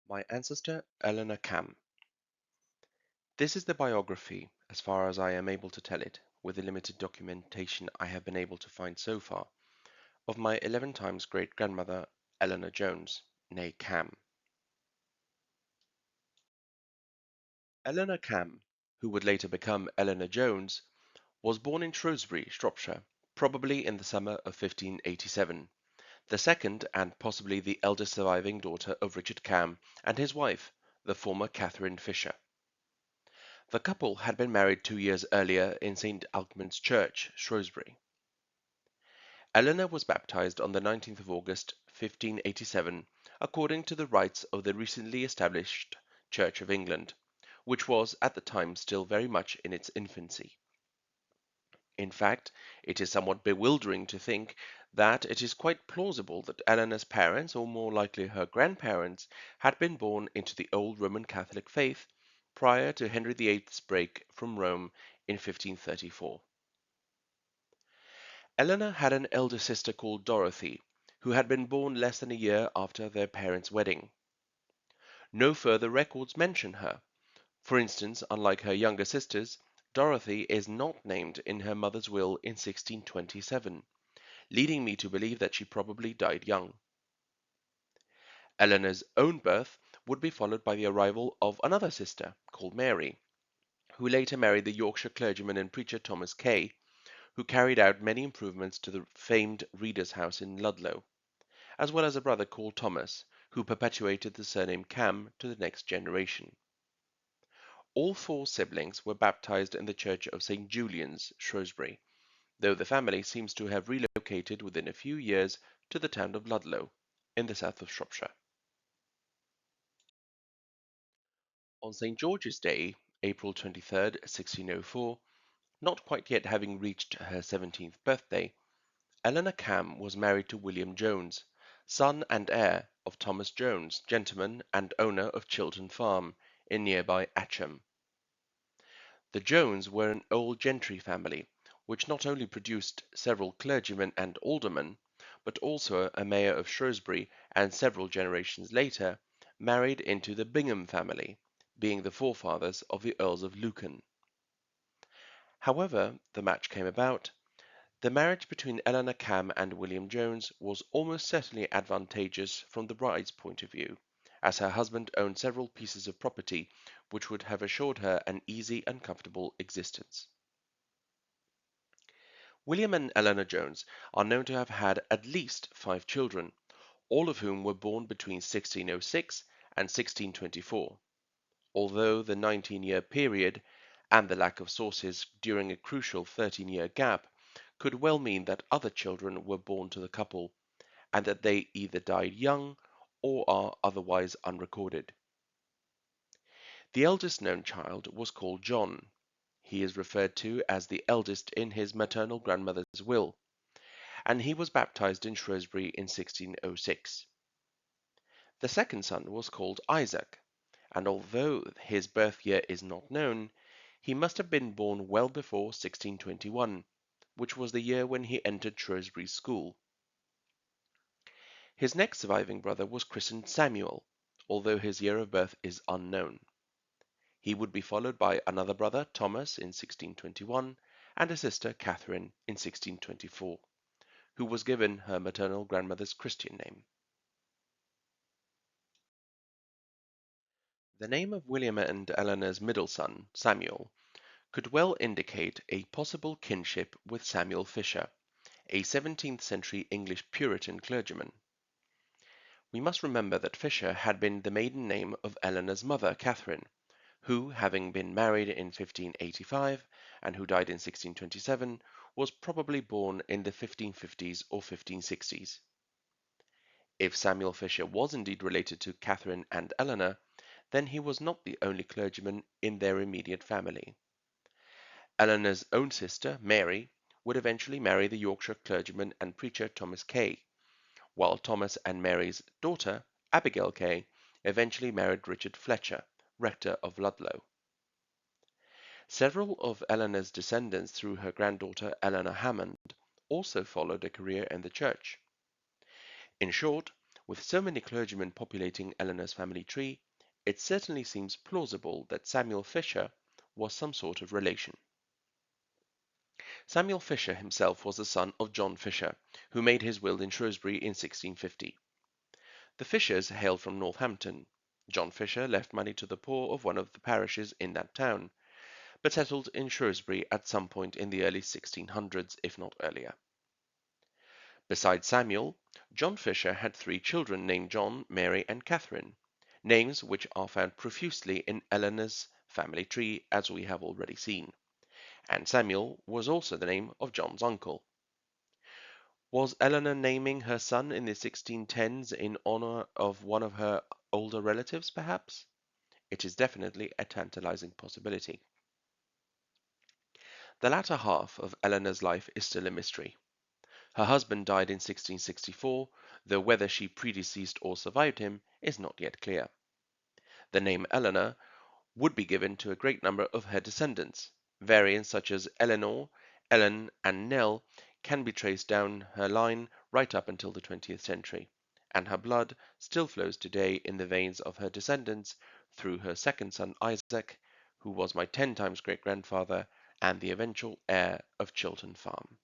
My ancestor, Eleanor Cam. This is the biography, as far as I am able to tell it, with the limited documentation I have been able to find so far, of my 11 times great-grandmother, Eleanor Jones, née Cam. Eleanor Cam, who would later become Eleanor Jones, was born in Shrewsbury, Shropshire, probably in the summer of 1587, the second and possibly the eldest surviving daughter of Richard Cam and his wife, the former Catherine Fisher. The couple had been married 2 years earlier in St. Alkmund's Church, Shrewsbury. Eleanor was baptized on the 19th of August, 1587, according to the rites of the recently established Church of England, which was at the time still very much in its infancy. In fact, it is somewhat bewildering to think that it is quite plausible that Eleanor's parents, or more likely her grandparents, had been born into the old Roman Catholic faith prior to Henry VIII's break from Rome in 1534. Eleanor had an elder sister called Dorothy, who had been born less than a year after their parents' wedding. No further records mention her. For instance, unlike her younger sisters, Dorothy is not named in her mother's will in 1627, leading me to believe that she probably died young. Eleanor's own birth would be followed by the arrival of another sister, called Mary, who later married the Yorkshire clergyman and preacher Thomas Kay, who carried out many improvements to the famed Reader's House in Ludlow, as well as a brother called Thomas, who perpetuated the surname Cam to the next generation. All four siblings were baptized in the church of St. Julian's, Shrewsbury, though the family seems to have relocated within a few years to the town of Ludlow, in the south of Shropshire. On St. George's Day, April 23rd, 1604, not quite yet having reached her 17th birthday, Eleanor Cam was married to William Jones, son and heir of Thomas Jones, gentleman and owner of Chilton Farm, in nearby Atcham. The Jones were an old gentry family, which not only produced several clergymen and aldermen, but also a mayor of Shrewsbury, and several generations later married into the Bingham family, being the forefathers of the Earls of Lucan. However the match came about, the marriage between Eleanor Cam and William Jones was almost certainly advantageous from the bride's point of view, as her husband owned several pieces of property which would have assured her an easy and comfortable existence. William and Eleanor Jones are known to have had at least 5 children, all of whom were born between 1606 and 1624, although the 19-year period and the lack of sources during a crucial 13-year gap could well mean that other children were born to the couple, and that they either died young or are otherwise unrecorded. The eldest known child was called John. He is referred to as the eldest in his maternal grandmother's will, and he was baptized in Shrewsbury in 1606. The second son was called Isaac, and although his birth year is not known, he must have been born well before 1621, which was the year when he entered Shrewsbury School. His next surviving brother was christened Samuel, although his year of birth is unknown. He would be followed by another brother, Thomas, in 1621, and a sister, Catherine, in 1624, who was given her maternal grandmother's Christian name. The name of William and Eleanor's middle son, Samuel, could well indicate a possible kinship with Samuel Fisher, a 17th century English Puritan clergyman. We must remember that Fisher had been the maiden name of Eleanor's mother, Catherine, who, having been married in 1585 and who died in 1627, was probably born in the 1550s or 1560s. If Samuel Fisher was indeed related to Catherine and Eleanor, then he was not the only clergyman in their immediate family. Eleanor's own sister, Mary, would eventually marry the Yorkshire clergyman and preacher Thomas Kay, while Thomas and Mary's daughter, Abigail Kay, eventually married Richard Fletcher, rector of Ludlow. Several of Eleanor's descendants through her granddaughter Eleanor Hammond also followed a career in the church. In short, With so many clergymen populating Eleanor's family tree, it certainly seems plausible that Samuel Fisher was some sort of relation. Samuel Fisher himself was the son of John Fisher, who made his will in Shrewsbury in 1650. The Fishers hailed from Northampton. John Fisher left money to the poor of one of the parishes in that town, but settled in Shrewsbury at some point in the early 1600s, if not earlier. Besides Samuel, John Fisher had three children named John, Mary, and Catherine, names which are found profusely in Eleanor's family tree, as we have already seen, and Samuel was also the name of John's uncle. Was Eleanor naming her son in the 1610s in honor of one of her older relatives, perhaps? It is definitely a tantalizing possibility. The latter half of Eleanor's life is still a mystery. Her husband died in 1664, though whether she predeceased or survived him is not yet clear. The name Eleanor would be given to a great number of her descendants. Variants such as Eleanor, Ellen, and Nell can be traced down her line right up until the 20th century, and her blood still flows today in the veins of her descendants through her second son Isaac, who was my 10 times great-grandfather and the eventual heir of Chilton Farm.